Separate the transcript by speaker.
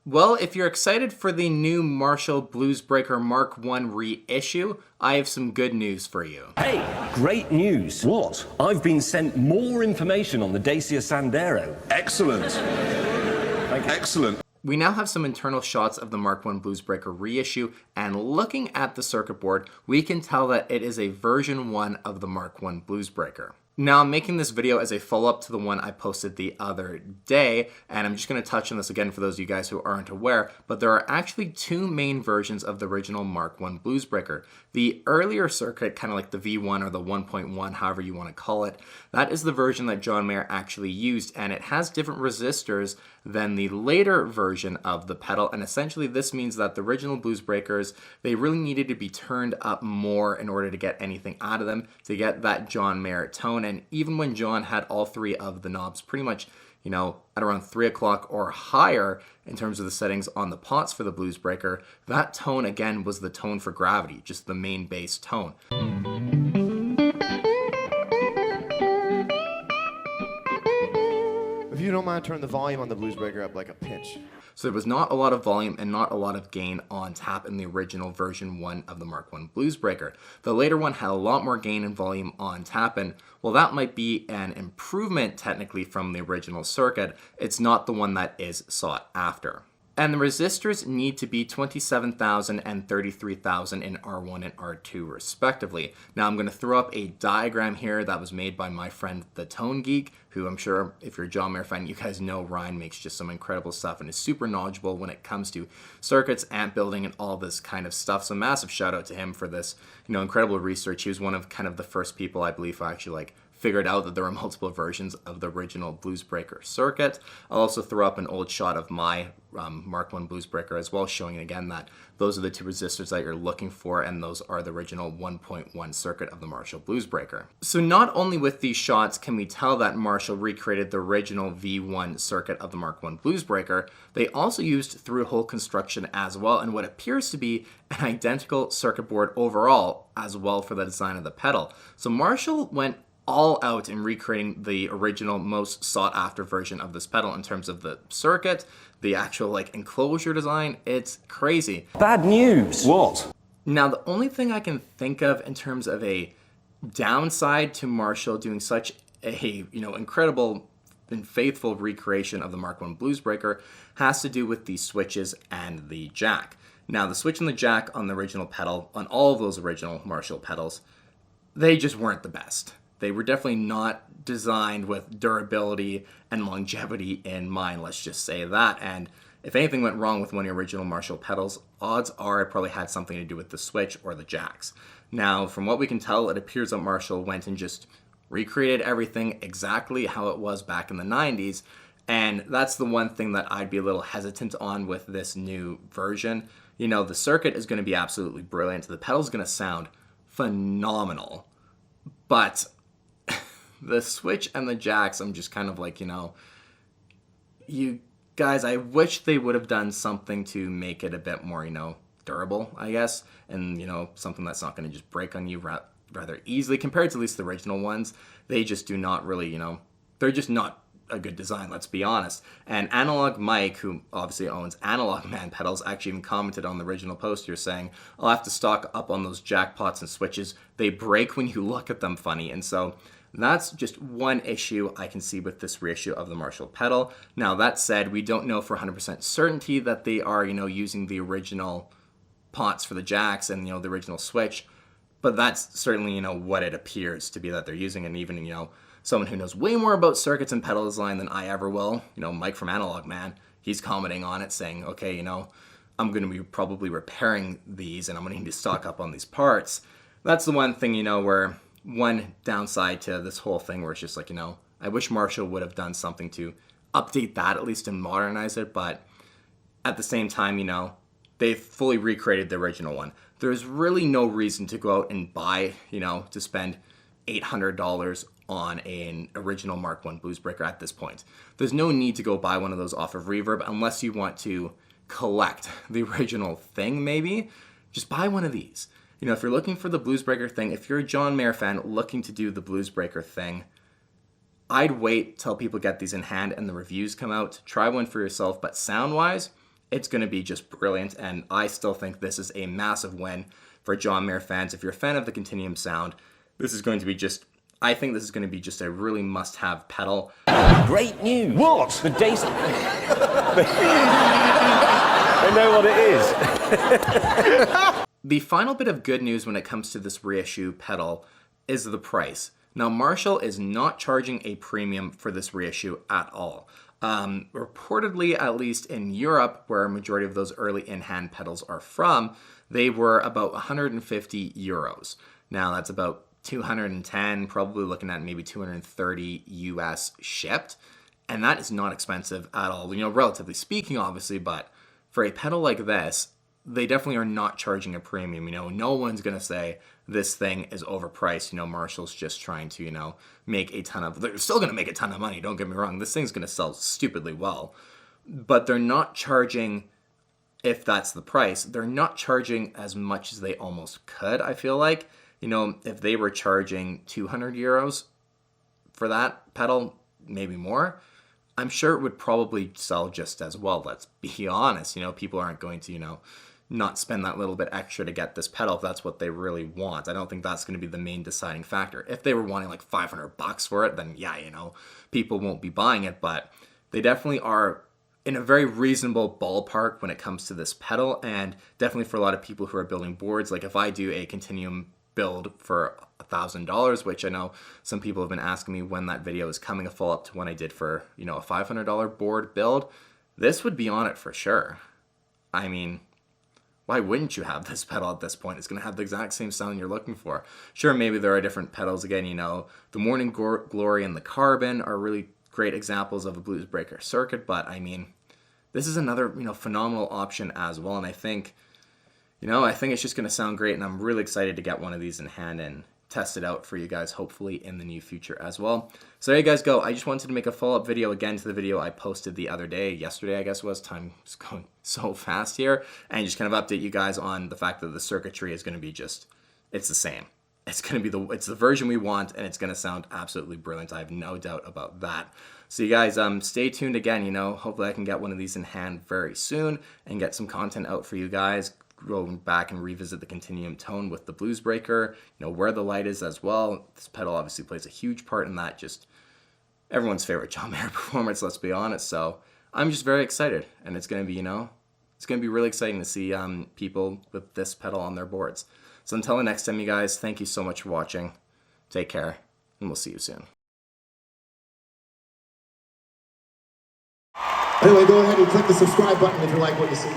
Speaker 1: Well, if you're excited for the new Marshall Bluesbreaker Mark 1 reissue, I have some good news for you.
Speaker 2: Hey, great news.
Speaker 3: What?
Speaker 2: I've been sent more information on the Dacia Sandero.
Speaker 3: Excellent.
Speaker 2: Thank you.
Speaker 3: Excellent.
Speaker 1: We now have some internal shots of the Mark 1 Bluesbreaker reissue, and looking at the circuit board, we can tell that it is a version 1 of the Mark 1 Bluesbreaker. Now, I'm making this video as a follow-up to the one I posted the other day, and I'm just going to touch on this again for those of you guys who aren't aware, but there are actually two main versions of the original Mark 1 Bluesbreaker. The earlier circuit, kind of like the V1 or the 1.1, however you want to call it, that is the version that John Mayer actually used, and it has different resistors than the later version of the pedal, and essentially this means that the original Bluesbreakers, they really needed to be turned up more in order to get anything out of them, to get that John Mayer tone. And even when John had all three of the knobs pretty much, you know, at around 3 o'clock or higher in terms of the settings on the pots for the Bluesbreaker, that tone again was the tone for gravity, just the main bass tone.
Speaker 4: If you don't mind, turn the volume on the Bluesbreaker up like a pinch.
Speaker 1: So there was not a lot of volume and not a lot of gain on tap in the original version 1 of the Mark 1 Bluesbreaker. The later one had a lot more gain and volume on tap, and while that might be an improvement technically from the original circuit, it's not the one that is sought after. And the resistors need to be 27,000 and 33,000 in R1 and R2 respectively. Now I'm going to throw up a diagram here that was made by my friend the Tone Geek, who I'm sure if you're a John Mayer fan, you guys know Ryan makes just some incredible stuff and is super knowledgeable when it comes to circuits, amp building, and all this kind of stuff. So massive shout out to him for this, incredible research. He was one of kind of the first people I believe who actually figured out that there were multiple versions of the original Bluesbreaker circuit. I'll also throw up an old shot of my Mark 1 Bluesbreaker as well, showing again that those are the two resistors that you're looking for, and those are the original 1.1 circuit of the Marshall Bluesbreaker. So not only with these shots can we tell that Marshall recreated the original V1 circuit of the Mark 1 Bluesbreaker, they also used through-hole construction as well, and what appears to be an identical circuit board overall as well for the design of the pedal. So Marshall went all out in recreating the original most sought after version of this pedal in terms of the circuit, the actual enclosure design. It's crazy.
Speaker 2: Bad news.
Speaker 3: What?
Speaker 1: Now the only thing I can think of in terms of a downside to Marshall doing such a incredible and faithful recreation of the Mark 1 Bluesbreaker has to do with the switches and the jack. Now the switch and the jack on the original pedal, on all of those original Marshall pedals, they just weren't the best. They were definitely not designed with durability and longevity in mind, let's just say that. And if anything went wrong with one of the original Marshall pedals, odds are it probably had something to do with the switch or the jacks. Now, from what we can tell, it appears that Marshall went and just recreated everything exactly how it was back in the 90s. And that's the one thing that I'd be a little hesitant on with this new version. The circuit is going to be absolutely brilliant. The pedal's going to sound phenomenal. But the switch and the jacks, I'm just kind of you guys, I wish they would have done something to make it a bit more, durable, I guess. And, something that's not going to just break on you rather easily compared to at least the original ones. They just do not really, they're just not a good design, let's be honest. And Analog Mike, who obviously owns Analog Man pedals, actually even commented on the original post here saying, I'll have to stock up on those jackpots and switches. They break when you look at them funny. And so that's just one issue I can see with this reissue of the Marshall pedal. Now that said, we don't know for 100% certainty that they are, using the original pots for the jacks and, the original switch. But that's certainly, what it appears to be that they're using. And even, someone who knows way more about circuits and pedal design than I ever will, Mike from Analog Man, he's commenting on it saying, okay, I'm going to be probably repairing these and I'm going to need to stock up on these parts. That's the one thing, where one downside to this whole thing where it's just I wish Marshall would have done something to update that at least and modernize it, but at the same time, they've fully recreated the original one. There's really no reason to go out and buy, to spend $800 on an original Mark 1 Bluesbreaker at this point. There's no need to go buy one of those off of Reverb unless you want to collect the original thing maybe. Just buy one of these. If you're looking for the Bluesbreaker thing, if you're a John Mayer fan looking to do the Bluesbreaker thing, I'd wait till people get these in hand and the reviews come out. Try one for yourself, but sound-wise, it's going to be just brilliant. And I still think this is a massive win for John Mayer fans. If you're a fan of the Continuum sound, this is going to be just, I think this is going to be just a really must-have pedal.
Speaker 2: Great news!
Speaker 3: What?
Speaker 2: The Daisy... I know what it is.
Speaker 1: The final bit of good news when it comes to this reissue pedal is the price. Now, Marshall is not charging a premium for this reissue at all. Reportedly, at least in Europe, where a majority of those early in-hand pedals are from, they were about 150 euros. Now, that's about 210, probably looking at maybe 230 US shipped. And that is not expensive at all, you know, relatively speaking, obviously, but for a pedal like this, they definitely are not charging a premium. You know, no one's going to say this thing is overpriced. You know, Marshall's just trying to, you know, make a ton of, they're still going to make a ton of money. Don't get me wrong. This thing's going to sell stupidly well, but they're not charging, if that's the price, they're not charging as much as they almost could. I feel like, you know, if they were charging 200 euros for that pedal, maybe more, I'm sure it would probably sell just as well. Let's be honest. You know, people aren't going to, you know, not spend that little bit extra to get this pedal if that's what they really want. I don't think that's going to be the main deciding factor. If they were wanting like $500 for it, then yeah, you know, people won't be buying it, but they definitely are in a very reasonable ballpark when it comes to this pedal, and definitely for a lot of people who are building boards. Like if I do a Continuum build for $1,000, which I know some people have been asking me when that video is coming, a follow-up to when I did for, you know, a $500 board build, this would be on it for sure. I mean, why wouldn't you have this pedal at this point? It's going to have the exact same sound you're looking for. Sure, maybe there are different pedals. Again, you know, the Morning Glory and the Carbon are really great examples of a Bluesbreaker circuit, but I mean, this is another, you know, phenomenal option as well. And I think, you know, I think it's just going to sound great, and I'm really excited to get one of these in hand and test it out for you guys, hopefully in the near future as well. So there you guys go. I just wanted to make a follow-up video again to the video I posted the other day, yesterday I guess it was. Time is going so fast here, and just kind of update you guys on the fact that the circuitry is going to be just, it's the same. It's going to be it's the version we want, and it's going to sound absolutely brilliant. I have no doubt about that. So you guys, stay tuned again. You know, hopefully I can get one of these in hand very soon and get some content out for you guys. Go back and revisit the Continuum tone with the Bluesbreaker, you know, where the light is as well. This pedal obviously plays a huge part in that, just everyone's favorite John Mayer performance, let's be honest. So I'm just very excited, and it's going to be, you know, it's going to be really exciting to see people with this pedal on their boards. So until the next time, you guys, thank you so much for watching. Take care, and we'll see you soon.
Speaker 5: Anyway, go ahead and click the subscribe button if you like what you see.